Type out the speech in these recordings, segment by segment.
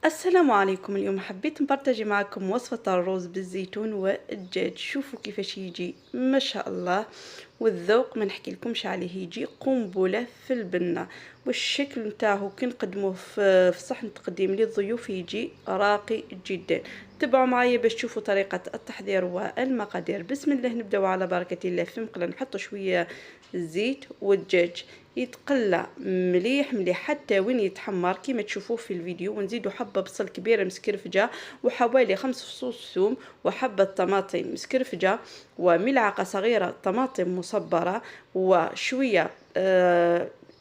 السلام عليكم. اليوم حبيت نبارطاجي معكم وصفة الرز بالزيتون والدجاج. شوفوا كيفاش يجي ما شاء الله، والذوق ما نحكي لكمش عليه، يجي قنبلة في البنة. والشكل نتاعو كي نقدموه في صحن تقديم للضيوف يجي راقي جدا. تبعوا معايا باش تشوفوا طريقة التحضير والمقادير. بسم الله، نبداو على بركة الله. في مقلة نحط شوية زيت، والدجاج يتقلى مليح مليح حتى وين يتحمر كيما تشوفوه في الفيديو، ونزيدو حبة بصل كبيرة مسكرفجة، وحوالي 5 فصوص ثوم، وحبة طماطم مسكرفجة، وملعقة صغيرة طماطم مصبرة، وشوية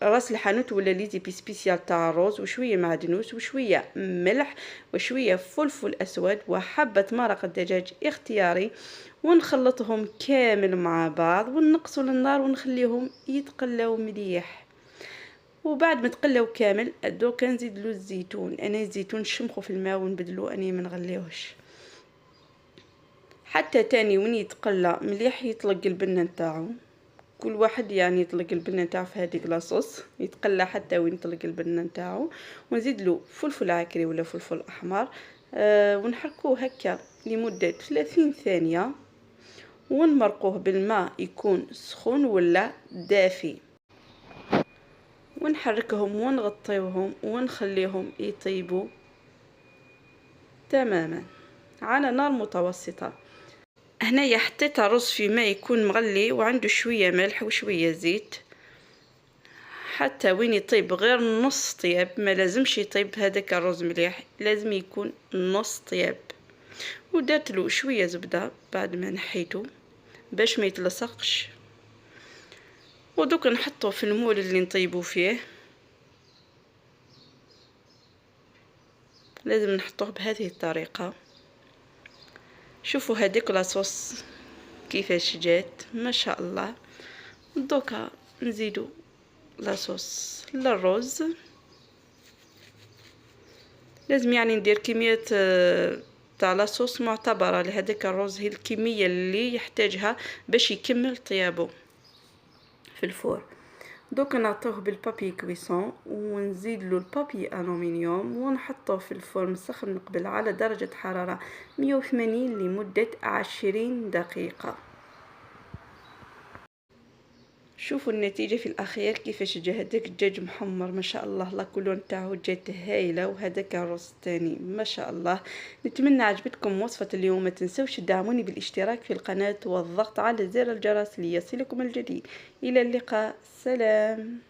راس الحانوت ولا ليزيبي سبيسيال تاع الروز، وشويه معدنوس، وشويه ملح، وشويه فلفل اسود، وحبه مرق الدجاج اختياري. ونخلطهم كامل مع بعض، ونقصوا للنار ونخليهم يتقلاو مليح. وبعد ما تقلاو كامل دوكا نزيد له الزيتون. انا الزيتون نشمخه في الماء ونبدلو، اني ما نغليوهش حتى تاني وين يتقلى مليح يطلق البنه نتاعو. كل واحد يعني يطلق البنه نتاعو في هذيك لاصوص، يتقلى حتى وين يطلق البنه نتاعو. ونزيد له فلفل عكري ولا فلفل احمر، ونحركوه هكا لمده 30 ثانيه، ونمرقوه بالماء يكون سخون ولا دافي، ونحركهم ونغطيوهم ونخليهم يطيبوا تماما على نار متوسطه. هنايا حطيت الرز في ماء يكون مغلي وعنده شويه ملح وشويه زيت حتى وين يطيب غير نص طياب، ما لازمش يطيب هذاك الرز مليح، لازم يكون نص طياب. ودرت له شويه زبده بعد ما نحيته باش ما يتلصقش. ودوك نحطه في المول اللي نطيبو فيه. لازم نحطوه بهذه الطريقه. شوفوا هذيك لاصوص كيفاش جات ما شاء الله. دوكا نزيدو لاصوص للرز. لازم يعني ندير كمية تاع لاصوص معتبرة لهذاك الرز، هي الكمية اللي يحتاجها باش يكمل طيابه في الفور. دوك نعطوه بالبابي كويسون، ونزيد له البابي الومنيوم، ونحطه في الفرن مسخن قبل على درجة حرارة 180 لمدة 20 دقيقة. شوفوا النتيجة في الأخير كيفاش جا هذاك الدجاج محمر ما شاء الله، لا كولون نتاعو جات هايلة، وهذاك الرز تاني ما شاء الله. نتمنى عجبتكم وصفة اليوم. ما تنسوش تدعموني بالاشتراك في القناة والضغط على زر الجرس ليصلكم الجديد. إلى اللقاء، سلام.